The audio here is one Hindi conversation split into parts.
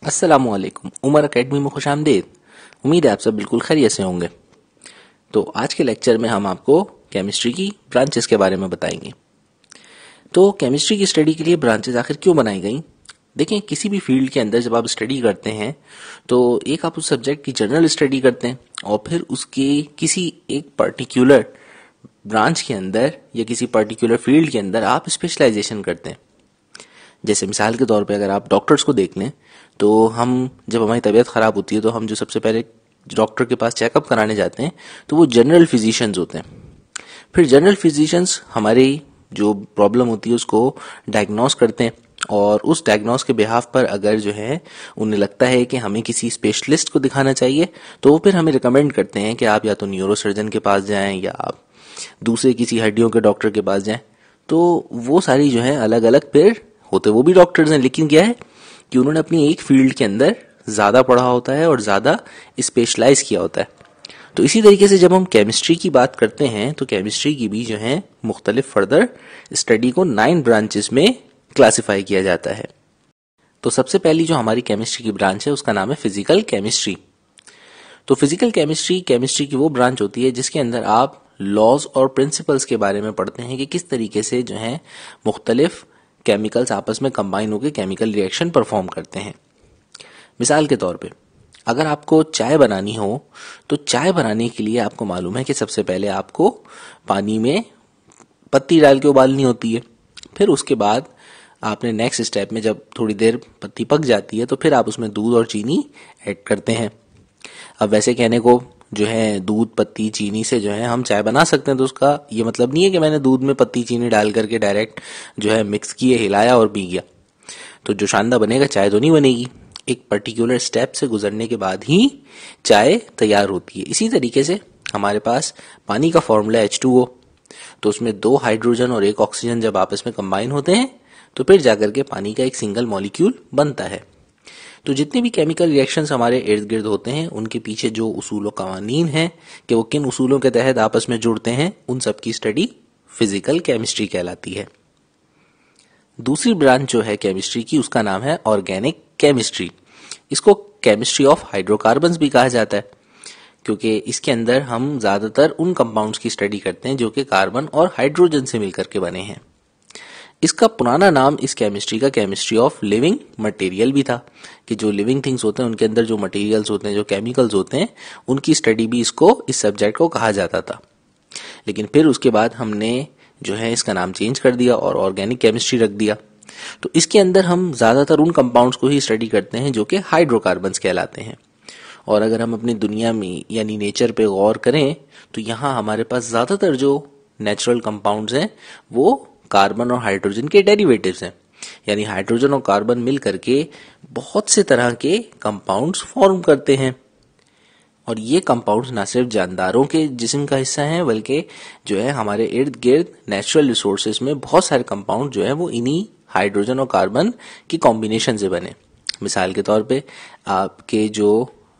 अस्सलामुअलैकुम। उमर एकेडमी में खुशामदीद। उम्मीद है आप सब बिल्कुल खैरियत से होंगे। तो आज के लेक्चर में हम आपको केमिस्ट्री की ब्रांचेस के बारे में बताएंगे। तो केमिस्ट्री की स्टडी के लिए ब्रांचेस आखिर क्यों बनाई गई? देखें, किसी भी फील्ड के अंदर जब आप स्टडी करते हैं तो एक आप उस सब्जेक्ट की जनरल स्टडी करते हैं और फिर उसके किसी एक पर्टिकुलर ब्रांच के अंदर या किसी पर्टिकुलर फील्ड के अंदर आप स्पेशलाइजेशन करते हैं। जैसे मिसाल के तौर पे अगर आप डॉक्टर्स को देख लें तो हम जब हमारी तबीयत ख़राब होती है तो हम जो सबसे पहले डॉक्टर के पास चेकअप कराने जाते हैं तो वो जनरल फिजिशियंस होते हैं। फिर जनरल फिजिशियंस हमारी जो प्रॉब्लम होती है उसको डायग्नोस करते हैं और उस डायग्नोस के बिहाफ पर अगर जो है उन्हें लगता है कि हमें किसी स्पेशलिस्ट को दिखाना चाहिए तो वो फिर हमें रिकमेंड करते हैं कि आप या तो न्यूरोसर्जन के पास जाएं या आप दूसरे किसी हड्डियों के डॉक्टर के पास जाएं। तो वो सारी जो है अलग अलग फिर होते वो भी डॉक्टर्स हैं, लेकिन क्या है कि उन्होंने अपनी एक फील्ड के अंदर ज़्यादा पढ़ा होता है और ज़्यादा स्पेशलाइज किया होता है। तो इसी तरीके से जब हम केमिस्ट्री की बात करते हैं तो केमिस्ट्री की भी जो है मुख्तलिफ फर्दर स्टडी को 9 ब्रांचेस में क्लासिफाई किया जाता है। तो सबसे पहली जो हमारी केमिस्ट्री की ब्रांच है उसका नाम है फिजिकल केमिस्ट्री। तो फिजिकल केमिस्ट्री केमिस्ट्री की वो ब्रांच होती है जिसके अंदर आप लॉज और प्रिंसिपल्स के बारे में पढ़ते हैं कि किस तरीके से जो है मुख्तलिफ केमिकल्स आपस में कंबाइन होकर केमिकल रिएक्शन परफॉर्म करते हैं। मिसाल के तौर पे अगर आपको चाय बनानी हो तो चाय बनाने के लिए आपको मालूम है कि सबसे पहले आपको पानी में पत्ती डाल के उबालनी होती है। फिर उसके बाद आपने नेक्स्ट स्टेप में जब थोड़ी देर पत्ती पक जाती है तो फिर आप उसमें दूध और चीनी ऐड करते हैं। अब वैसे कहने को जो है दूध पत्ती चीनी से जो है हम चाय बना सकते हैं, तो उसका ये मतलब नहीं है कि मैंने दूध में पत्ती चीनी डाल करके डायरेक्ट जो है मिक्स किए हिलाया और पी गया तो जो शानदार बनेगा चाय तो नहीं बनेगी। एक पर्टिकुलर स्टेप से गुजरने के बाद ही चाय तैयार होती है। इसी तरीके से हमारे पास पानी का फॉर्मूला H2O, तो उसमें 2 हाइड्रोजन और 1 ऑक्सीजन जब आपस में कंबाइन होते हैं तो फिर जाकर के पानी का एक सिंगल मॉलिक्यूल बनता है। तो जितने भी केमिकल रिएक्शंस हमारे इर्द गिर्द होते हैं उनके पीछे जो उसूल व कवानीन हैं कि वो किन उसूलों के तहत आपस में जुड़ते हैं, उन सब की स्टडी फिजिकल केमिस्ट्री कहलाती है। दूसरी ब्रांच जो है केमिस्ट्री की उसका नाम है ऑर्गेनिक केमिस्ट्री। इसको केमिस्ट्री ऑफ हाइड्रोकार्बन्स भी कहा जाता है क्योंकि इसके अंदर हम ज्यादातर उन कंपाउंड्स की स्टडी करते हैं जो कि कार्बन और हाइड्रोजन से मिलकर के बने हैं। इसका पुराना नाम इस केमिस्ट्री का केमिस्ट्री ऑफ लिविंग मटेरियल भी था कि जो लिविंग थिंग्स होते हैं उनके अंदर जो मटेरियल्स होते हैं, जो केमिकल्स होते हैं, उनकी स्टडी भी इसको इस सब्जेक्ट को कहा जाता था। लेकिन फिर उसके बाद हमने जो है इसका नाम चेंज कर दिया और ऑर्गेनिक केमिस्ट्री रख दिया। तो इसके अंदर हम ज्यादातर उन कंपाउंड्स को ही स्टडी करते हैं जो कि हाइड्रोकार्बन्स कहलाते हैं। और अगर हम अपनी दुनिया में यानी नेचर पे गौर करें तो यहाँ हमारे पास ज्यादातर जो नेचुरल कंपाउंड्स हैं वो कार्बन और हाइड्रोजन के डेरिवेटिव्स हैं, यानी हाइड्रोजन और कार्बन मिल करके बहुत से तरह के कंपाउंड्स फॉर्म करते हैं। और ये कंपाउंड्स ना सिर्फ जानदारों के जिस्म का हिस्सा हैं बल्कि जो है हमारे इर्द गिर्द नेचुरल रिसोर्सेज में बहुत सारे कंपाउंड जो है वो इन्हीं हाइड्रोजन और कार्बन की कॉम्बिनेशन से बने। मिसाल के तौर पे आपके जो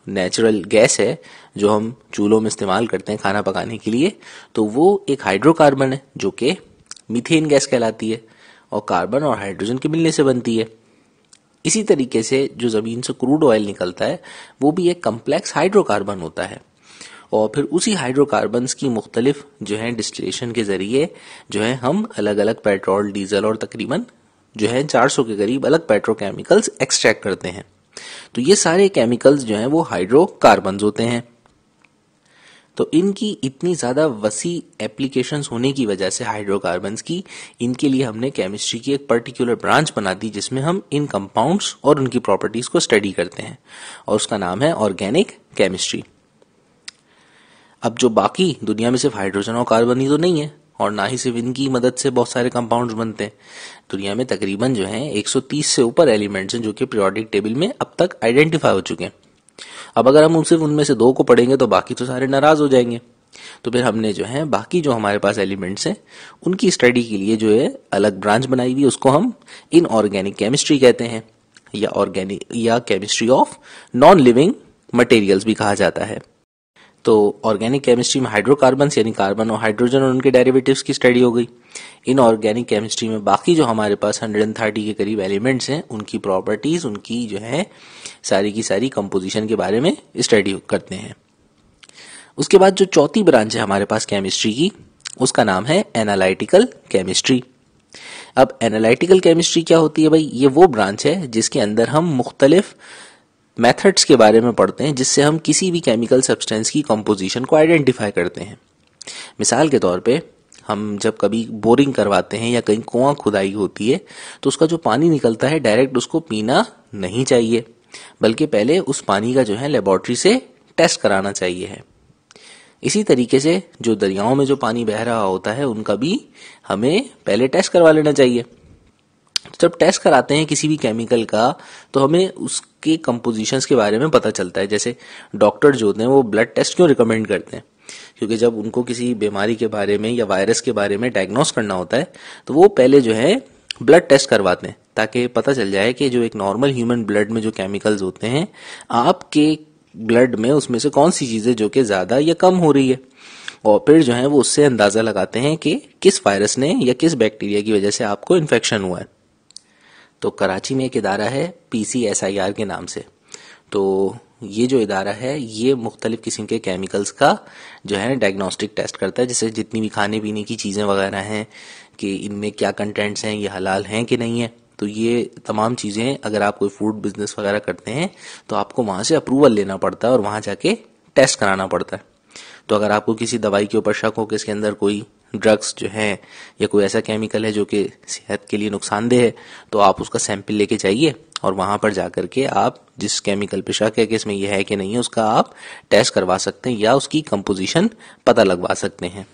नेचुरल गैस है जो हम चूल्हों में इस्तेमाल करते हैं खाना पकाने के लिए, तो वो एक हाइड्रोकार्बन है जो कि मीथेन गैस कहलाती है और कार्बन और हाइड्रोजन के मिलने से बनती है। इसी तरीके से जो जमीन से क्रूड ऑयल निकलता है वो भी एक कम्प्लेक्स हाइड्रोकार्बन होता है और फिर उसी हाइड्रोकार्बन्स की मुख्तलिफ जो है डिस्टिलेशन के जरिए जो है हम अलग अलग पेट्रोल, डीजल और तकरीबन जो है 400 के करीब अलग पेट्रोकेमिकल्स एक्सट्रैक्ट करते हैं। तो ये सारे केमिकल्स जो हैं वो हाइड्रोकार्बन्स होते हैं। तो इनकी इतनी ज्यादा वसी एप्लीकेशंस होने की वजह से हाइड्रोकार्बन्स की, इनके लिए हमने केमिस्ट्री की एक पर्टिकुलर ब्रांच बना दी जिसमें हम इन कंपाउंड्स और उनकी प्रॉपर्टीज को स्टडी करते हैं और उसका नाम है ऑर्गेनिक केमिस्ट्री। अब जो बाकी दुनिया में सिर्फ हाइड्रोजन और कार्बन ही तो नहीं है और ना ही सिर्फ इनकी मदद से बहुत सारे कंपाउंड्स बनते हैं। दुनिया में तकरीबन जो है 130 से ऊपर एलिमेंट्स हैं जो कि पीरियोडिक टेबल में अब तक आइडेंटिफाई हो चुके हैं। अब अगर हम सिर्फ उनमें से 2 को पढ़ेंगे तो बाकी तो सारे नाराज हो जाएंगे। तो फिर हमने जो है बाकी जो हमारे पास एलिमेंट्स हैं उनकी स्टडी के लिए जो है अलग ब्रांच बनाई हुई, उसको हम इनऑर्गेनिक केमिस्ट्री कहते हैं या ऑर्गेनिक या chemistry of non living materials भी कहा जाता है। तो ऑर्गेनिक केमिस्ट्री में हाइड्रोकार्बन्स यानी कार्बन और हाइड्रोजन और उनके डेरिवेटिव्स की स्टडी हो गई। इनऑर्गेनिक केमिस्ट्री में बाकी जो हमारे पास 130 के करीब एलिमेंट्स हैं उनकी प्रॉपर्टीज, उनकी जो है सारी की सारी कंपोजिशन के बारे में स्टडी करते हैं। उसके बाद जो चौथी ब्रांच है हमारे पास केमिस्ट्री की, उसका नाम है एनालिटिकल केमिस्ट्री। अब एनालिटिकल केमिस्ट्री क्या होती है भाई? ये वो ब्रांच है जिसके अंदर हम मुख्तलिफ मेथड्स के बारे में पढ़ते हैं जिससे हम किसी भी केमिकल सब्सटेंस की कंपोजिशन को आइडेंटिफाई करते हैं। मिसाल के तौर पे हम जब कभी बोरिंग करवाते हैं या कहीं कुआं खुदाई होती है तो उसका जो पानी निकलता है डायरेक्ट उसको पीना नहीं चाहिए, बल्कि पहले उस पानी का जो है लेबोरेटरी से टेस्ट कराना चाहिए है। इसी तरीके से जो दरियाओं में जो पानी बह रहा होता है उनका भी हमें पहले टेस्ट करवा लेना चाहिए। जब टेस्ट कराते हैं किसी भी केमिकल का तो हमें उसके कंपोजिशंस के बारे में पता चलता है। जैसे डॉक्टर जो होते हैं वो ब्लड टेस्ट क्यों रिकमेंड करते हैं? क्योंकि जब उनको किसी बीमारी के बारे में या वायरस के बारे में डायग्नोस करना होता है तो वो पहले जो है ब्लड टेस्ट करवाते हैं ताकि पता चल जाए कि जो एक नॉर्मल ह्यूमन ब्लड में जो केमिकल्स होते हैं आपके ब्लड में उसमें से कौन सी चीजें जो कि ज्यादा या कम हो रही है, और फिर जो है वो उससे अंदाजा लगाते हैं कि किस वायरस ने या किस बैक्टीरिया की वजह से आपको इन्फेक्शन हुआ है। तो कराची में एक इदारा है PCSIR के नाम से। तो ये जो इदारा है ये मुख्तलिफ किस्म के केमिकल्स का जो है डायग्नोस्टिक टेस्ट करता है, जैसे जितनी भी खाने पीने की चीज़ें वगैरह हैं कि इनमें क्या कंटेंट्स हैं, ये हलाल हैं कि नहीं है। तो ये तमाम चीज़ें अगर आप कोई फूड बिजनेस वगैरह करते हैं तो आपको वहाँ से अप्रूवल लेना पड़ता है और वहाँ जाके टेस्ट कराना पड़ता है। तो अगर आपको किसी दवाई के ऊपर शक हो कि इसके अंदर कोई ड्रग्स जो है या कोई ऐसा केमिकल है जो कि सेहत के लिए नुकसानदेह है तो आप उसका सैंपल लेके जाइए और वहां पर जाकर के आप जिस केमिकल पे शक है कि इसमें यह है कि नहीं है उसका आप टेस्ट करवा सकते हैं या उसकी कंपोजिशन पता लगवा सकते हैं।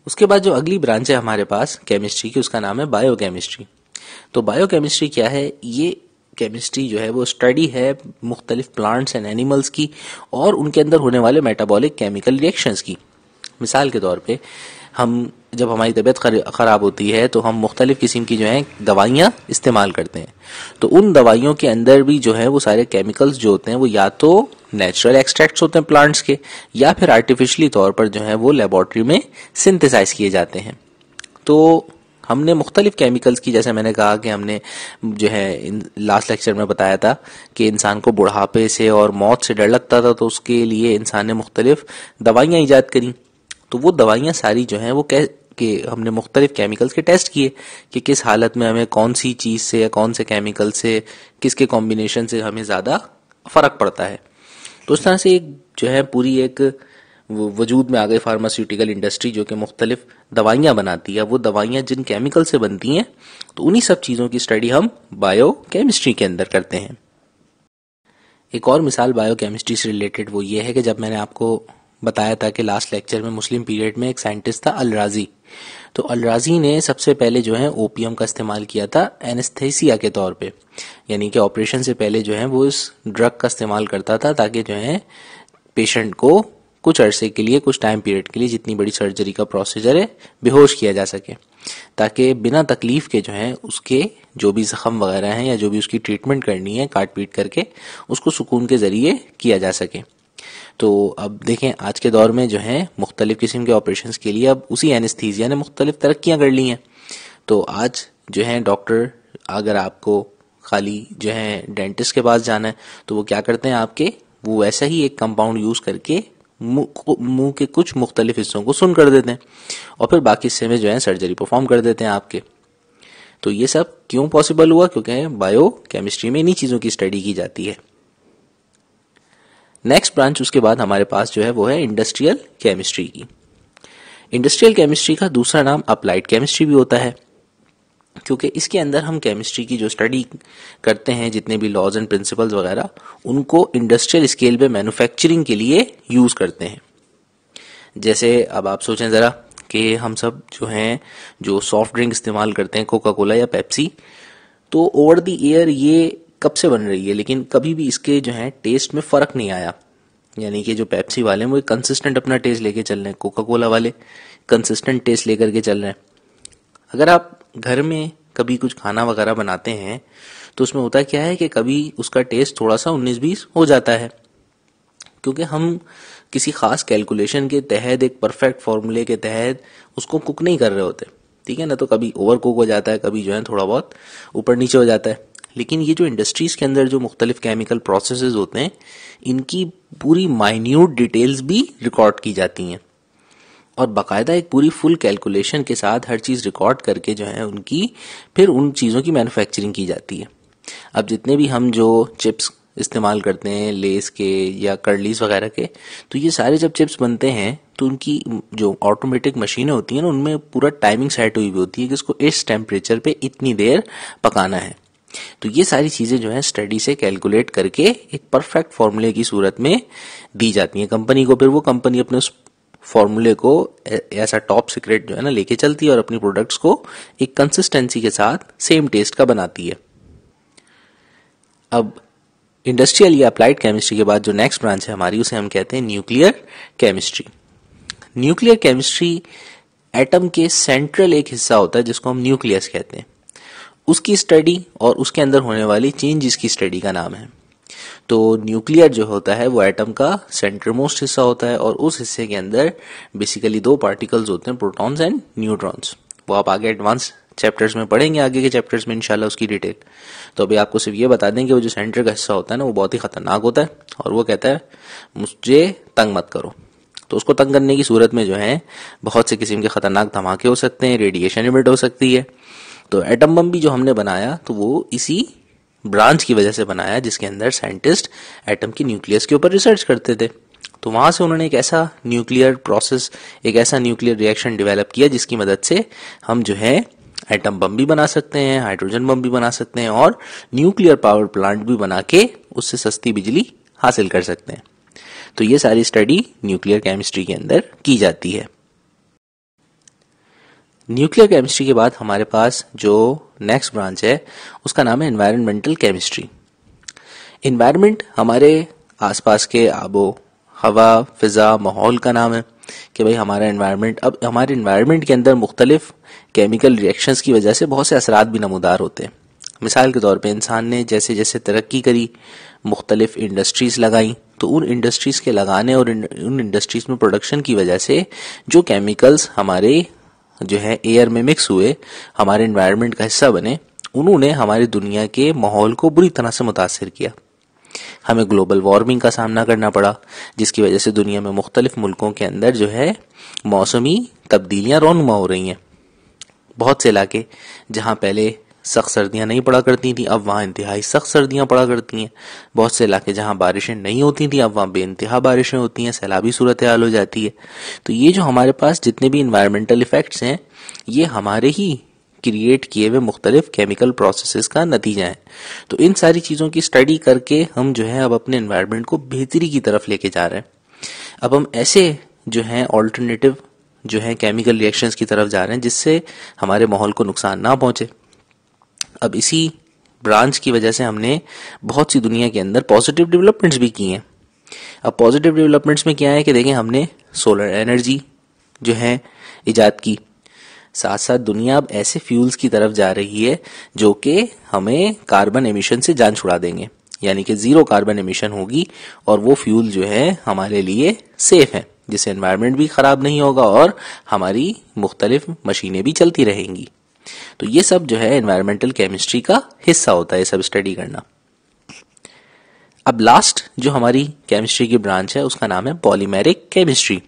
उसके बाद जो अगली ब्रांच है हमारे पास केमिस्ट्री की उसका नाम है बायोकेमिस्ट्री। तो बायोकेमिस्ट्री क्या है? ये केमिस्ट्री जो है वो स्टडी है मुख्तलिफ प्लांट्स एंड एनिमल्स की और उनके अंदर होने वाले मेटाबॉलिक केमिकल रिएक्शंस की। मिसाल के तौर पे हम जब हमारी तबीयत ख़राब होती है तो हम मुख्तलिफ किस्म की जो है दवाइयाँ इस्तेमाल करते हैं। तो उन दवाइयों के अंदर भी जो है वो सारे केमिकल्स जो होते हैं वो या तो नेचुरल एक्सट्रैक्ट्स होते हैं प्लांट्स के या फिर आर्टिफिशियली तौर पर जो है वो लेबोरेटरी में सिंथेसाइज किए जाते हैं। तो हमने मुख्तलिफ केमिकल्स की, जैसे मैंने कहा कि हमने जो है लास्ट लेक्चर में बताया था कि इंसान को बुढ़ापे से और मौत से डर लगता था तो उसके लिए इंसान ने मुख्तलिफ दवाइयाँ ईजाद करी। तो वो दवाइयाँ सारी जो हैं वो कि हमने मुख्तलिफ केमिकल्स के टेस्ट किए कि किस हालत में हमें कौन सी चीज़ से या कौन से केमिकल से किसके कॉम्बिनेशन से हमें ज़्यादा फ़र्क पड़ता है। तो उस तरह से एक जो है पूरी एक वजूद में आ गई फार्मास्यूटिकल इंडस्ट्री जो कि मुख्तलिफ दवाइयाँ बनाती है। वो दवाइयाँ जिन केमिकल से बनती हैं तो उन्हीं सब चीज़ों की स्टडी हम बायो केमिस्ट्री के अंदर करते हैं। एक और मिसाल बायो केमिस्ट्री से रिलेटेड वो ये है कि जब मैंने आपको बताया था कि लास्ट लेक्चर में मुस्लिम पीरियड में एक साइंटिस्ट था अल-राजी। तो अल-राजी ने सबसे पहले जो है ओपियम का इस्तेमाल किया था एनेस्थीसिया के तौर पे, यानी कि ऑपरेशन से पहले जो है वो इस ड्रग का इस्तेमाल करता था ताकि जो है पेशेंट को कुछ अरसे के लिए, कुछ टाइम पीरियड के लिए, जितनी बड़ी सर्जरी का प्रोसीजर है, बेहोश किया जा सके, ताकि बिना तकलीफ के जो है उसके जो भी जख्म वगैरह हैं या जो भी उसकी ट्रीटमेंट करनी है काट पीट करके उसको सुकून के जरिए किया जा सके। तो अब देखें आज के दौर में जो है मुख्तलिफ किस्म के ऑपरेशंस के लिए अब उसी एनेस्थीसिया ने मुख्तलिफ तरक्कियां कर ली हैं। तो आज जो है डॉक्टर, अगर आपको खाली जो है डेंटिस्ट के पास जाना है तो वो क्या करते हैं, आपके वो वैसा ही एक कंपाउंड यूज करके मुंह के कुछ मुख्तलिफ हिस्सों को सुन कर देते हैं और फिर बाकी हिस्से में जो है सर्जरी परफॉर्म कर देते हैं आपके। तो ये सब क्यों पॉसिबल हुआ? क्योंकि बायो केमिस्ट्री में इन्हीं चीज़ों की स्टडी की जाती है। नेक्स्ट ब्रांच उसके बाद हमारे पास जो है वो है इंडस्ट्रियल केमिस्ट्री की। इंडस्ट्रियल केमिस्ट्री का दूसरा नाम अप्लाइड केमिस्ट्री भी होता है क्योंकि इसके अंदर हम केमिस्ट्री की जो स्टडी करते हैं, जितने भी लॉज एंड प्रिंसिपल्स वगैरह, उनको इंडस्ट्रियल स्केल पे मैन्युफैक्चरिंग के लिए यूज करते हैं। जैसे अब आप सोचें ज़रा कि हम सब जो हैं जो सॉफ्ट ड्रिंक इस्तेमाल करते हैं, कोका कोला या पेप्सी, तो ओवर द एयर ये कब से बन रही है लेकिन कभी भी इसके जो है टेस्ट में फ़र्क नहीं आया। यानी कि जो पेप्सी वाले हैं वो कंसिस्टेंट अपना टेस्ट लेके चल रहे हैं, कोका कोला वाले कंसिस्टेंट टेस्ट लेकर के चल रहे हैं। अगर आप घर में कभी कुछ खाना वगैरह बनाते हैं तो उसमें होता क्या है कि कभी उसका टेस्ट थोड़ा सा 19-20 हो जाता है। क्योंकि हम किसी खास कैलकुलेशन के तहत, एक परफेक्ट फॉर्मूले के तहत उसको कुक नहीं कर रहे होते, ठीक है ना। तो कभी ओवर कुक हो जाता है, कभी जो है थोड़ा बहुत ऊपर नीचे हो जाता है। लेकिन ये जो इंडस्ट्रीज के अंदर जो मुख्तलिफ केमिकल प्रोसेसेस होते हैं, इनकी पूरी माइन्यूट डिटेल्स भी रिकॉर्ड की जाती हैं और बाकायदा एक पूरी फुल कैलकुलेशन के साथ हर चीज़ रिकॉर्ड करके जो है उनकी फिर उन चीज़ों की मैन्युफैक्चरिंग की जाती है। अब जितने भी हम जो चिप्स इस्तेमाल करते हैं लेस के या कर्लीज वगैरह के, तो ये सारे जब चिप्स बनते हैं तो उनकी जो ऑटोमेटिक मशीनें होती हैं ना, उनमें पूरा टाइमिंग सेट हुई हुई होती है कि इसको इस टेम्परेचर पे इतनी देर पकाना है। तो ये सारी चीज़ें जो है स्टडी से कैलकुलेट करके एक परफेक्ट फॉर्मूले की सूरत में दी जाती हैं कंपनी को। फिर वो कंपनी अपने उस फॉर्मूले को ऐसा टॉप सीक्रेट जो है ना लेके चलती है और अपनी प्रोडक्ट्स को एक कंसिस्टेंसी के साथ सेम टेस्ट का बनाती है। अब इंडस्ट्रियल या अप्लाइड केमिस्ट्री के बाद जो नेक्स्ट ब्रांच है हमारी, उसे हम कहते हैं nuclear chemistry. Nuclear chemistry atom के सेंट्रल एक हिस्सा होता है जिसको हम न्यूक्लियस कहते हैं, उसकी स्टडी और उसके अंदर होने वाली चेंजेस की स्टडी का नाम है। तो न्यूक्लियर जो होता है वो एटम का सेंटर मोस्ट हिस्सा होता है और उस हिस्से के अंदर बेसिकली दो पार्टिकल्स होते हैं, प्रोटॉन्स एंड न्यूट्रॉन्स। वो आप आगे एडवांस चैप्टर्स में पढ़ेंगे, आगे के चैप्टर्स में इंशाल्लाह उसकी डिटेल। तो अभी आपको सिर्फ ये बता दें कि वो जो सेंटर का हिस्सा होता है ना, वो बहुत ही खतरनाक होता है और वो कहता है मुझे तंग मत करो। तो उसको तंग करने की सूरत में जो है बहुत से किस्म के खतरनाक धमाके हो सकते हैं, रेडिएशन इमिट हो सकती है। तो एटम बम भी जो हमने बनाया तो वो इसी ब्रांच की वजह से बनाया जिसके अंदर साइंटिस्ट एटम की न्यूक्लियस के ऊपर रिसर्च करते थे। तो वहां से उन्होंने एक ऐसा न्यूक्लियर प्रोसेस, एक ऐसा न्यूक्लियर रिएक्शन डेवलप किया जिसकी मदद से हम जो है एटम बम भी बना सकते हैं, हाइड्रोजन बम भी बना सकते हैं और न्यूक्लियर पावर प्लांट भी बना के उससे सस्ती बिजली हासिल कर सकते हैं। तो ये सारी स्टडी न्यूक्लियर केमिस्ट्री के अंदर की जाती है। न्यूक्लियर केमिस्ट्री के बाद हमारे पास जो नेक्स्ट ब्रांच है उसका नाम है एनवायरमेंटल केमिस्ट्री। एनवायरमेंट हमारे आसपास के आबो हवा, फिजा, माहौल का नाम है कि भाई हमारा एनवायरनमेंट, अब हमारे एनवायरनमेंट के अंदर मुख्तलिफ केमिकल रिएक्शंस की वजह से बहुत से असरात भी नमूदार होते हैं। मिसाल के तौर पे इंसान ने जैसे जैसे तरक्की करी, मुख्तलिफ इंडस्ट्रीज लगाई, तो उन इंडस्ट्रीज के लगाने और उन इंडस्ट्रीज में प्रोडक्शन की वजह से जो केमिकल्स हमारे जो है एयर में मिक्स हुए, हमारे एनवायरनमेंट का हिस्सा बने, उन्होंने हमारी दुनिया के माहौल को बुरी तरह से मुतासिर किया। हमें ग्लोबल वार्मिंग का सामना करना पड़ा जिसकी वजह से दुनिया में मुख्तलिफ मुल्कों के अंदर जो है मौसमी तब्दीलियां रौनुमा हो रही हैं। बहुत से इलाके जहां पहले सख्त सर्दियां नहीं पड़ा करती थी, अब वहां इंतहाई सख्त सर्दियां पड़ा करती हैं। बहुत से इलाके जहां बारिशें नहीं होती थी, अब वहां बेइंतहा बारिशें होती हैं, सैलाबी सूरत हाल हो जाती है। तो ये जो हमारे पास जितने भी इन्वायरमेंटल इफेक्ट्स हैं, ये हमारे ही क्रिएट किए हुए मुख्तलिफ केमिकल प्रोसेसेस का नतीजा है। तो इन सारी चीज़ों की स्टडी करके हम जो है अब अपने एनवायरनमेंट को बेहतरी की तरफ लेके जा रहे हैं। अब हम ऐसे जो है ऑल्टरनेटिव जो है केमिकल रिएक्शंस की तरफ जा रहे हैं जिससे हमारे माहौल को नुकसान ना पहुंचे। अब इसी ब्रांच की वजह से हमने बहुत सी दुनिया के अंदर पॉजिटिव डेवलपमेंट्स भी की हैं। अब पॉजिटिव डेवलपमेंट्स में क्या है कि देखें, हमने सोलर एनर्जी जो है इजाद की, साथ साथ दुनिया अब ऐसे फ्यूल्स की तरफ जा रही है जो कि हमें कार्बन एमिशन से जान छुड़ा देंगे, यानी कि जीरो कार्बन एमिशन होगी और वो फ्यूल जो है हमारे लिए सेफ है, जिससे एनवायरनमेंट भी खराब नहीं होगा और हमारी मुख्तलिफ मशीनें भी चलती रहेंगी। तो ये सब जो है एनवायरमेंटल केमिस्ट्री का हिस्सा होता है, ये सब स्टडी करना। अब लास्ट जो हमारी केमिस्ट्री की ब्रांच है उसका नाम है पॉलीमेरिक केमिस्ट्री।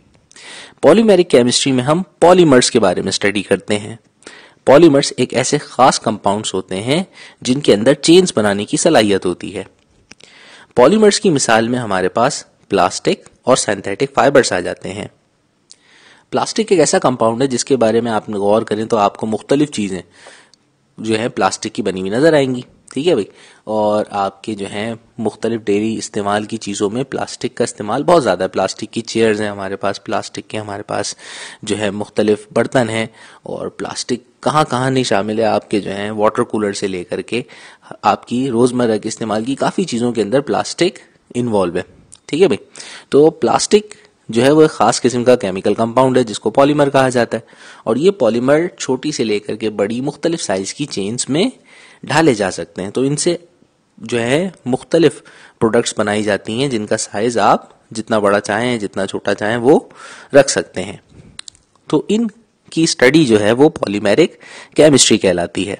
पॉलीमेरिक केमिस्ट्री में हम पॉलीमर्स के बारे में स्टडी करते हैं। पॉलीमर्स एक ऐसे खास कंपाउंड्स होते हैं जिनके अंदर चेन्स बनाने की सलाहियत होती है। पॉलीमर्स की मिसाल में हमारे पास प्लास्टिक और सिंथेटिक फाइबर्स आ जाते हैं। प्लास्टिक एक ऐसा कंपाउंड है जिसके बारे में आप गौर करें तो आपको मुख्तलिफ चीज़ें जो है प्लास्टिक की बनी हुई नजर आएंगी, ठीक है भाई। और आपके जो है मुख्तलिफ डेली इस्तेमाल की चीज़ों में प्लास्टिक का इस्तेमाल बहुत ज़्यादा है। प्लास्टिक की चेयर्स हैं हमारे पास, प्लास्टिक के हमारे पास जो है मुख्तलिफ बर्तन हैं, और प्लास्टिक कहाँ कहाँ नहीं शामिल है, आपके जो है वाटर कूलर से लेकर के आपकी रोज़मर्रा के इस्तेमाल की काफ़ी चीज़ों के अंदर प्लास्टिक इन्वॉल्व है, ठीक है भाई। तो प्लास्टिक जो है वो एक खास किस्म का केमिकल कंपाउंड है जिसको पॉलीमर कहा जाता है, और ये पॉलीमर छोटी से लेकर के बड़ी मुख्तलिफ साइज की चेन्स में ढाले जा सकते हैं। तो इनसे जो है मुख्तलिफ प्रोडक्ट्स बनाई जाती हैं जिनका साइज आप जितना बड़ा चाहें जितना छोटा चाहें वो रख सकते हैं। तो इनकी स्टडी जो है वो पॉलीमेरिक केमिस्ट्री कहलाती है।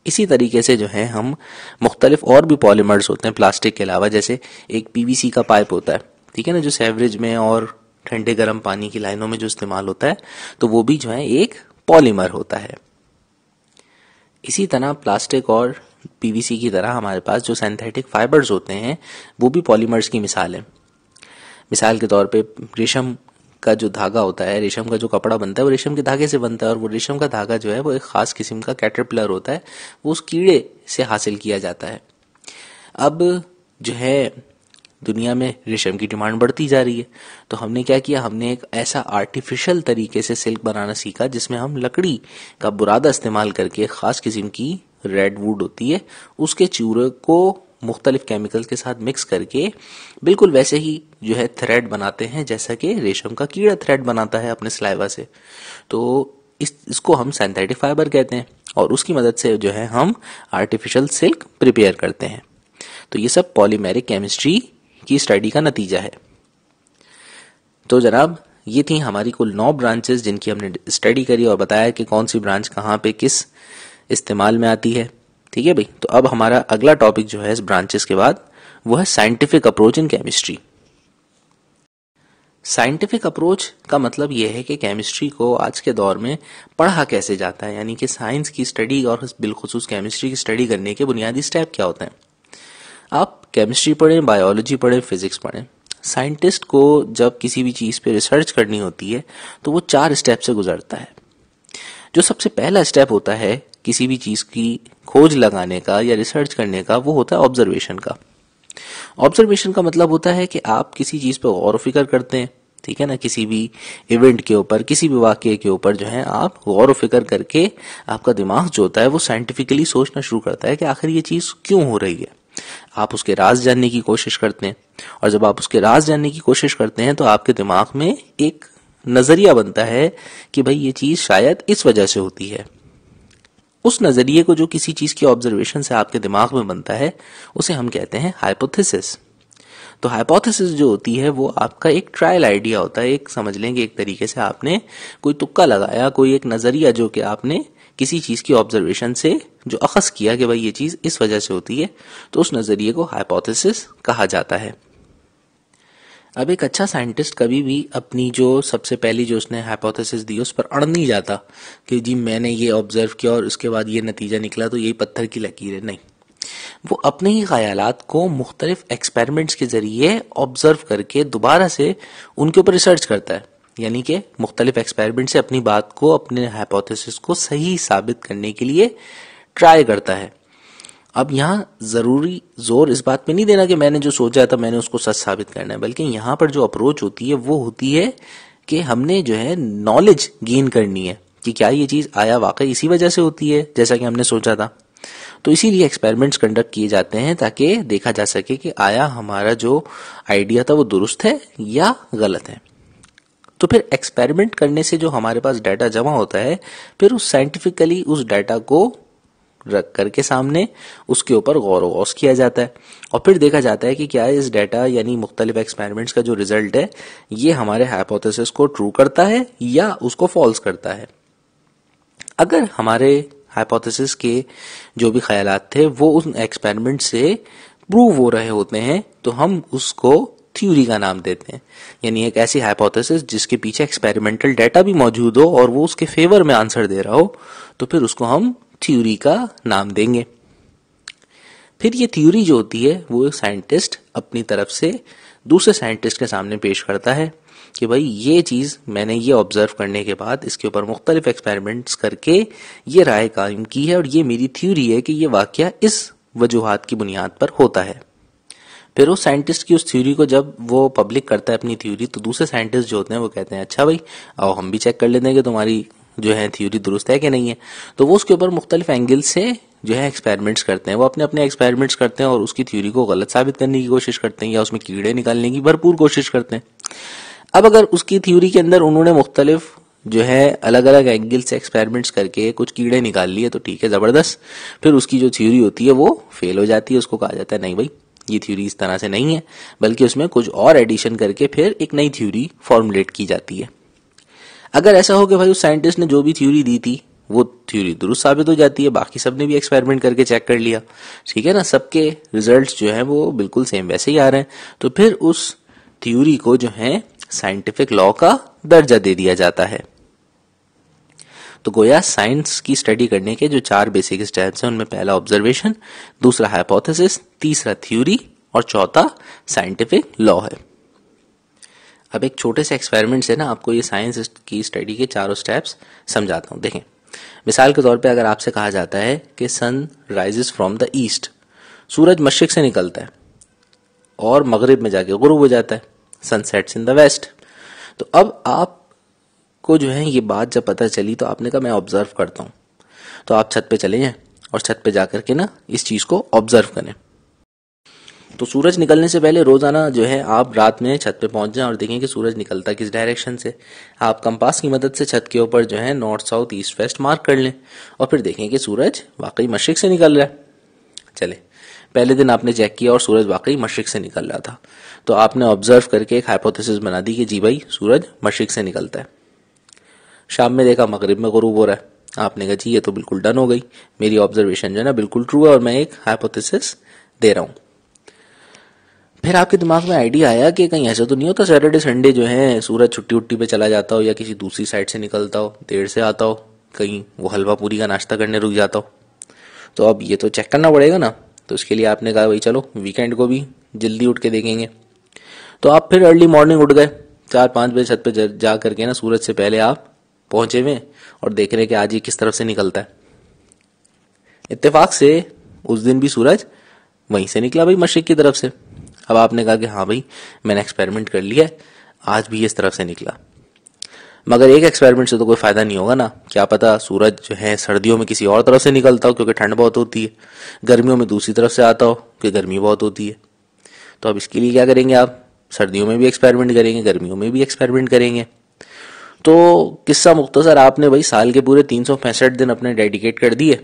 इसी तरीके से जो है हम मुख्तलिफ और भी पॉलीमर्स होते हैं प्लास्टिक के अलावा, जैसे एक पीवीसी का पाइप होता है, ठीक है ना, जो सेवरेज में और ठंडे गर्म पानी की लाइनों में जो इस्तेमाल होता है, तो वो भी जो है एक पॉलीमर होता है। इसी तरह प्लास्टिक और पीवीसी की तरह हमारे पास जो सिंथेटिक फाइबर्स होते हैं वो भी पॉलीमर्स की मिसाल है। मिसाल के तौर पे रेशम का जो धागा होता है, रेशम का जो कपड़ा बनता है वो रेशम के धागे से बनता है, और वो रेशम का धागा जो है वो एक खास किस्म का कैटरपिलर होता है, वो उस कीड़े से हासिल किया जाता है। अब जो है दुनिया में रेशम की डिमांड बढ़ती जा रही है, तो हमने क्या किया, हमने एक ऐसा आर्टिफिशियल तरीके से सिल्क बनाना सीखा जिसमें हम लकड़ी का बुरादा इस्तेमाल करके खास किस्म की रेड वुड होती है उसके चूरे को मुख्तलिफ केमिकल्स के साथ मिक्स करके बिल्कुल वैसे ही जो है थ्रेड बनाते हैं जैसा कि रेशम का कीड़ा थ्रेड बनाता है अपने सलाइवा से। तो इसको हम सिंथेटिक फाइबर कहते हैं, और उसकी मदद से जो है हम आर्टिफिशियल सिल्क प्रिपेयर करते हैं। तो ये सब पॉलीमेरिक केमिस्ट्री की स्टडी का नतीजा है। तो जनाब ये थी हमारी कुल 9 ब्रांचेस जिनकी हमने स्टडी करी और बताया कि कौन सी ब्रांच कहाँ पे किस इस्तेमाल में आती है। ठीक है भाई, तो अब हमारा अगला टॉपिक जो है इस ब्रांचेस के बाद वो है scientific approach in chemistry. Scientific approach का मतलब यह है कि केमिस्ट्री को आज के दौर में पढ़ा कैसे जाता है, यानी कि साइंस की स्टडी और बिलखुसूस केमिस्ट्री की स्टडी करने के बुनियादी स्टेप क्या होते हैं। आप केमिस्ट्री पढ़ें, बायोलॉजी पढ़ें, फिजिक्स पढ़ें, साइंटिस्ट को जब किसी भी चीज़ पे रिसर्च करनी होती है तो वो 4 स्टेप से गुजरता है। जो सबसे पहला स्टेप होता है किसी भी चीज़ की खोज लगाने का या रिसर्च करने का, वो होता है ऑब्जर्वेशन का। ऑब्जर्वेशन का मतलब होता है कि आप किसी चीज़ पर गौर फिक्र करते हैं, ठीक है ना, किसी भी इवेंट के ऊपर, किसी भी वाक़ये के ऊपर जो है आप गौर फिक्र करके आपका दिमाग जो होता है वो साइंटिफिकली सोचना शुरू करता है कि आखिर ये चीज़ क्यों हो रही है। आप उसके राज जानने की कोशिश करते हैं, और जब आप उसके राज जानने की कोशिश करते हैं तो आपके दिमाग में एक नजरिया बनता है कि भाई ये चीज शायद इस वजह से होती है। उस नजरिए को जो किसी चीज की ऑब्जर्वेशन से आपके दिमाग में बनता है उसे हम कहते हैं हाइपोथेसिस। तो हाइपोथेसिस जो होती है वो आपका एक ट्रायल आइडिया होता है, एक समझ लेंगे एक तरीके से आपने कोई तुक्का लगाया, कोई एक नजरिया जो कि आपने किसी चीज की ऑब्जर्वेशन से जो अखज़ किया कि भाई ये चीज इस वजह से होती है, तो उस नजरिए को हाइपोथेसिस कहा जाता है। अब एक अच्छा साइंटिस्ट कभी भी अपनी जो सबसे पहली जो उसने हाइपोथेसिस दी उस पर अड़ नहीं जाता कि जी मैंने ये ऑब्जर्व किया और उसके बाद ये नतीजा निकला तो यही पत्थर की लकीर है, नहीं। वो अपने ही ख्यालात को मुख्तलिफ एक्सपेरिमेंट्स के जरिए ऑब्जर्व करके दोबारा से उनके ऊपर रिसर्च करता है, यानी कि मुख्तलिफ एक्सपेरिमेंट से अपनी बात को, अपने हाइपोथेसिस को सही साबित करने के लिए ट्राई करता है। अब यहाँ जरूरी जोर इस बात पे नहीं देना कि मैंने जो सोचा था मैंने उसको सच साबित करना है, बल्कि यहाँ पर जो अप्रोच होती है वो होती है कि हमने जो है नॉलेज गेन करनी है कि क्या ये चीज आया वाकई इसी वजह से होती है जैसा कि हमने सोचा था। तो इसीलिए एक्सपेरिमेंट्स कंडक्ट किए जाते हैं ताकि देखा जा सके कि आया हमारा जो आइडिया था वो दुरुस्त है या गलत है। तो फिर एक्सपेरिमेंट करने से जो हमारे पास डाटा जमा होता है, फिर उस साइंटिफिकली उस डाटा को रख करके सामने उसके ऊपर गौर गौस किया जाता है, और फिर देखा जाता है कि क्या इस डाटा यानी मुख्तलिफ एक्सपेरिमेंट्स का जो रिजल्ट है ये हमारे हाइपोथेसिस को ट्रू करता है या उसको फॉल्स करता है। अगर हमारे हाइपोथेसिस के जो भी ख्यालात थे वो उन एक्सपेरिमेंट से प्रूव हो रहे होते हैं तो हम उसको थ्योरी का नाम देते हैं, यानी एक ऐसी हाइपोथेसिस जिसके पीछे एक्सपेरिमेंटल डाटा भी मौजूद हो और वो उसके फेवर में आंसर दे रहा हो, तो फिर उसको हम थ्योरी का नाम देंगे। फिर ये थ्योरी जो होती है वो एक साइंटिस्ट अपनी तरफ से दूसरे साइंटिस्ट के सामने पेश करता है कि भाई ये चीज मैंने ये ऑब्जर्व करने के बाद इसके ऊपर मुख्तलिफ एक्सपेरिमेंट्स करके ये राय कायम की है और ये मेरी थ्योरी है कि ये वाकया इस वजूहात की बुनियाद पर होता है। फिर उस साइंटिस्ट की उस थ्योरी को जब वो पब्लिक करता है अपनी थ्योरी, तो दूसरे साइंटिस्ट जो होते हैं वो कहते हैं अच्छा भाई आओ हम भी चेक कर लेते हैं कि तुम्हारी जो है थ्योरी दुरुस्त है कि नहीं है। तो वो उसके ऊपर मुख्तलिफ एंगल से जो है एक्सपेरिमेंट्स करते हैं, वो अपने अपने एक्सपेरिमेंट्स करते हैं और उसकी थ्योरी को गलत साबित करने की कोशिश करते हैं या उसमें कीड़े निकालने की भरपूर कोशिश करते हैं। अब अगर उसकी थ्योरी के अंदर उन्होंने मुख्तलिफ जो है अलग अलग एंगल से एक्सपेरिमेंट्स करके कुछ कीड़े निकाल लिए तो ठीक है, जबरदस्त। फिर उसकी जो थ्योरी होती है वो फेल हो जाती है, उसको कहा जाता है नहीं भाई ये थ्योरी इस तरह से नहीं है, बल्कि उसमें कुछ और एडिशन करके फिर एक नई थ्योरी फॉर्मुलेट की जाती है। अगर ऐसा हो कि भाई उस साइंटिस्ट ने जो भी थ्योरी दी थी वो थ्योरी दुरुस्त साबित हो जाती है, बाकी सबने भी एक्सपेरिमेंट करके चेक कर लिया, ठीक है ना, सबके रिजल्ट्स जो है वो बिल्कुल सेम वैसे ही आ रहे हैं, तो फिर उस थ्योरी को जो है साइंटिफिक लॉ का दर्जा दे दिया जाता है। तो गोया साइंस की स्टडी करने के जो 4 बेसिक स्टेप्स हैं उनमें पहला ऑब्जर्वेशन, दूसरा हाइपोथेसिस, तीसरा थ्योरी और चौथा साइंटिफिक लॉ है। अब एक छोटे से एक्सपेरिमेंट से ना आपको ये साइंस की स्टडी के चारों स्टेप्स समझाता हूँ। देखें, मिसाल के तौर पे अगर आपसे कहा जाता है कि sun rises from the east, सूरज मशरिक से निकलता है और मगरिब में जाके गुरूब हो जाता है, सनसेट्स इन द वेस्ट। तो अब आपको जो है ये बात जब पता चली तो आपने कहा मैं ऑब्जर्व करता हूँ, तो आप छत पे चले जाएं और छत पे जाकर के ना इस चीज को ऑब्जर्व करें। तो सूरज निकलने से पहले रोजाना जो है आप रात में छत पे पहुंच जाएं और देखें कि सूरज निकलता किस डायरेक्शन से। आप कंपास की मदद से छत के ऊपर जो है north south east west mark कर लें और फिर देखें कि सूरज वाकई मशरिक से निकल रहा है। चले, पहले दिन आपने चेक किया और सूरज वाकई मशरिक से निकल रहा था, तो आपने ऑब्जर्व करके एक हाइपोथेसिस बना दी कि जी भाई सूरज मशरिक से निकलता है। शाम में देखा मगरिब में गुरूब हो रहा है, आपने कहा जी ये तो बिल्कुल डन हो गई, मेरी ऑब्जर्वेशन जो है ना बिल्कुल ट्रू है और मैं एक हाइपोथेसिस दे रहा हूं। फिर आपके दिमाग में आइडिया आया कि कहीं ऐसा तो नहीं होता सैटरडे संडे जो है सूरज छुट्टी उट्टी पे चला जाता हो या किसी दूसरी साइड से निकलता हो, देर से आता हो, कहीं वो हलवा पूरी का नाश्ता करने रुक जाता हो। तो अब ये तो चेक करना पड़ेगा ना, तो इसके लिए आपने कहा भाई चलो वीकेंड को भी जल्दी उठ के देखेंगे। तो आप फिर अर्ली मॉर्निंग उठ गए, 4-5 बजे छत पे जा करके ना सूरज से पहले आप पहुंचे हुए और देख रहे कि आज ये किस तरफ से निकलता है। इत्तेफाक से उस दिन भी सूरज वहीं से निकला भाई, मशरिक की तरफ से। अब आपने कहा कि हाँ भाई मैंने एक्सपेरिमेंट कर लिया है, आज भी इस तरफ से निकला। मगर एक एक्सपेरिमेंट से तो कोई फायदा नहीं होगा ना, क्या पता सूरज जो है सर्दियों में किसी और तरफ से निकलता हो क्योंकि ठंड बहुत होती है, गर्मियों में दूसरी तरफ से आता हो क्योंकि गर्मी बहुत होती है। तो अब इसके लिए क्या करेंगे, आप सर्दियों में भी एक्सपेरिमेंट करेंगे, गर्मियों में भी एक्सपेरिमेंट करेंगे। तो किस्सा मुख्तसर, आपने भाई साल के पूरे 365 दिन अपने डेडिकेट कर दिए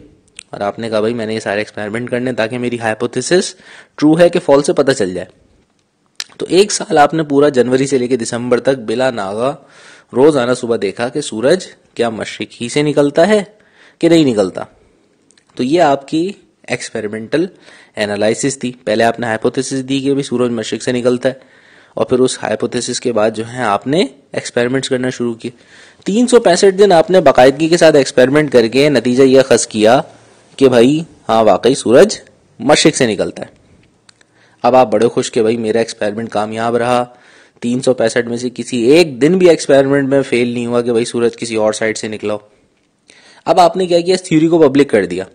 और आपने कहा भाई मैंने ये सारे एक्सपेरिमेंट करने ताकि मेरी हाइपोथेसिस ट्रू है कि फॉल्स से पता चल जाए। तो एक साल आपने पूरा जनवरी से लेकर दिसंबर तक बिला नागा रोज आना सुबह देखा कि सूरज क्या मशरिक ही से निकलता है कि नहीं निकलता। तो ये आपकी एक्सपेरिमेंटल एनालिसिस थी। पहले आपने हाइपोथेसिस दी कि भाई सूरज मशरिक से निकलता है और फिर उस हाइपोथेसिस के बाद जो है आपने एक्सपेरिमेंट्स करना शुरू किए। 365 दिन आपने बाकायदगी के साथ एक्सपेरिमेंट करके नतीजा यह खस किया कि भाई हाँ वाकई सूरज मशरिक से निकलता है। अब आप बड़े खुश कि भाई मेरा एक्सपेरिमेंट कामयाब रहा, 365 में से किसी एक दिन भी एक्सपेरिमेंट में फेल नहीं हुआ कि भाई सूरज किसी और साइड से निकला हो। अब आपने क्या किया, इस थ्योरी को पब्लिक कर दिया,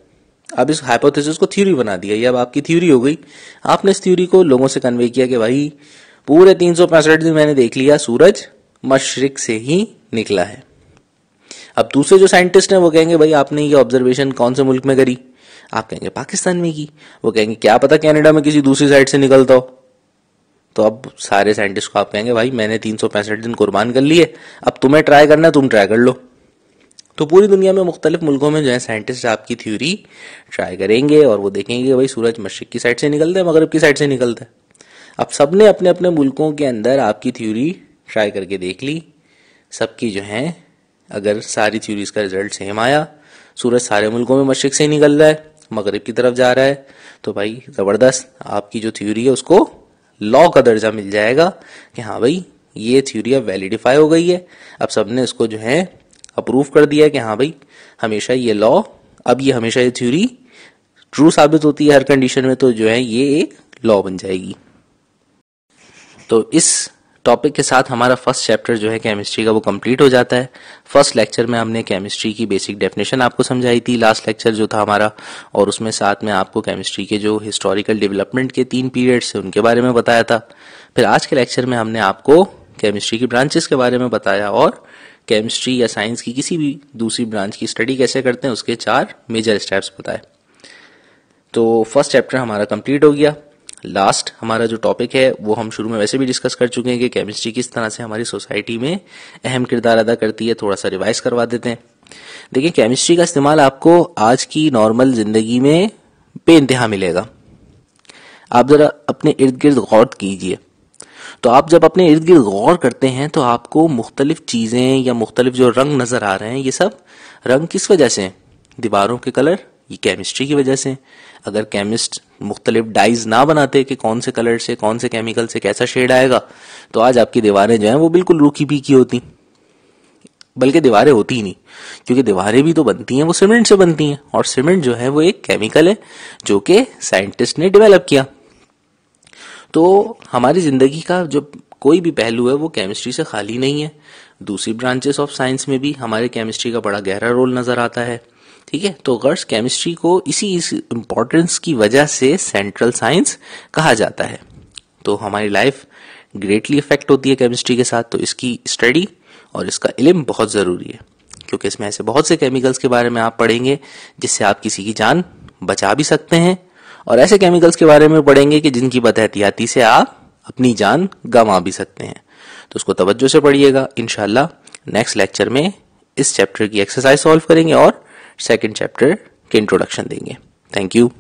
अब इस हाइपोथेसिस को थ्योरी बना दिया, ये अब आपकी थ्योरी हो गई। आपने इस थ्योरी को लोगों से कन्वे किया कि भाई पूरे 365 दिन मैंने देख लिया सूरज मशरिक से ही निकला है। अब दूसरे जो साइंटिस्ट हैं वो कहेंगे भाई आपने ये ऑब्जर्वेशन कौन से मुल्क में करी, आप कहेंगे पाकिस्तान में की, वो कहेंगे क्या पता कनाडा में किसी दूसरी साइड से निकलता हो। तो अब सारे साइंटिस्ट को आप कहेंगे भाई मैंने 365 दिन कुर्बान कर लिए, अब तुम्हें ट्राई करना है तुम ट्राई कर लो। तो पूरी दुनिया में मुख्तलिफ मुल्कों में जो है साइंटिस्ट आपकी थ्योरी ट्राई करेंगे और वो देखेंगे भाई सूरज मशरिक की साइड से निकलता है मगरिब की साइड से निकलता है। अब सबने अपने अपने मुल्कों के अंदर आपकी थ्योरी ट्राई करके देख ली, सबकी जो है अगर सारी थ्योरीज का रिजल्ट सेम आया, सूरज सारे मुल्कों में मशरिक से निकल रहा है, मगरिब की तरफ जा रहा है, तो भाई जबरदस्त, आपकी जो थ्योरी है उसको लॉ का दर्जा मिल जाएगा कि हाँ भाई ये थ्योरी अब वैलिडिफाई हो गई है। अब सबने इसको जो है अप्रूव कर दिया कि हाँ भाई हमेशा ये लॉ, अब ये हमेशा ये थ्योरी ट्रू साबित होती है हर कंडीशन में, तो जो है ये एक लॉ बन जाएगी। तो इस टॉपिक के साथ हमारा फर्स्ट चैप्टर जो है केमिस्ट्री का वो कंप्लीट हो जाता है। फर्स्ट लेक्चर में हमने केमिस्ट्री की बेसिक डेफिनेशन आपको समझाई थी, लास्ट लेक्चर जो था हमारा, और उसमें साथ में आपको केमिस्ट्री के जो हिस्टोरिकल डेवलपमेंट के 3 पीरियड्स थे उनके बारे में बताया था। फिर आज के लेक्चर में हमने आपको केमिस्ट्री की ब्रांचेस के बारे में बताया और केमिस्ट्री या साइंस की किसी भी दूसरी ब्रांच की स्टडी कैसे करते हैं उसके 4 मेजर स्टेप्स बताए। तो फर्स्ट चैप्टर हमारा कंप्लीट हो गया। लास्ट हमारा जो टॉपिक है वो हम शुरू में वैसे भी डिस्कस कर चुके हैं कि केमिस्ट्री किस तरह से हमारी सोसाइटी में अहम किरदार अदा करती है। थोड़ा सा रिवाइज करवा देते हैं। देखिए, केमिस्ट्री का इस्तेमाल आपको आज की नॉर्मल जिंदगी में बेइंतहा मिलेगा। आप जरा अपने इर्द गिर्द गौर कीजिए। तो आप जब अपने इर्द गिर्द गौर करते हैं तो आपको मुख्तलिफ चीजें या मुख्तलिफ जो रंग नजर आ रहे हैं, ये सब रंग किस वजह से? दीवारों के कलर, ये केमिस्ट्री की वजह से। अगर केमिस्ट मुख्तलिफ डाइज ना बनाते कि कौन से कलर से, कौन से केमिकल से कैसा शेड आएगा, तो आज आपकी दीवारें जो हैं वो बिल्कुल रूखी पीकी होती। बल्कि दीवारें होती ही नहीं, क्योंकि दीवारें भी तो बनती हैं, वो सीमेंट से बनती हैं, और सीमेंट जो है वो एक केमिकल है जो कि साइंटिस्ट ने डेवलप किया। तो हमारी जिंदगी का जो कोई भी पहलू है वो केमिस्ट्री से खाली नहीं है। दूसरी ब्रांचेस ऑफ साइंस में भी हमारे केमिस्ट्री का बड़ा गहरा रोल नजर आता है। ठीक है, तो गर्ल्स केमिस्ट्री को इसी इम्पोर्टेंस की वजह से सेंट्रल साइंस कहा जाता है। तो हमारी लाइफ ग्रेटली इफेक्ट होती है केमिस्ट्री के साथ। तो इसकी स्टडी और इसका इल्म बहुत जरूरी है, क्योंकि इसमें ऐसे बहुत से केमिकल्स के बारे में आप पढ़ेंगे जिससे आप किसी की जान बचा भी सकते हैं, और ऐसे केमिकल्स के बारे में पढ़ेंगे कि जिनकी बदहतियाती से आप अपनी जान गंवा भी सकते हैं। तो उसको तवज्जो से पढ़िएगा। इंशाल्लाह नेक्स्ट लेक्चर में इस चैप्टर की एक्सरसाइज सॉल्व करेंगे और सेकंड चैप्टर के इंट्रोडक्शन देंगे। Thank you.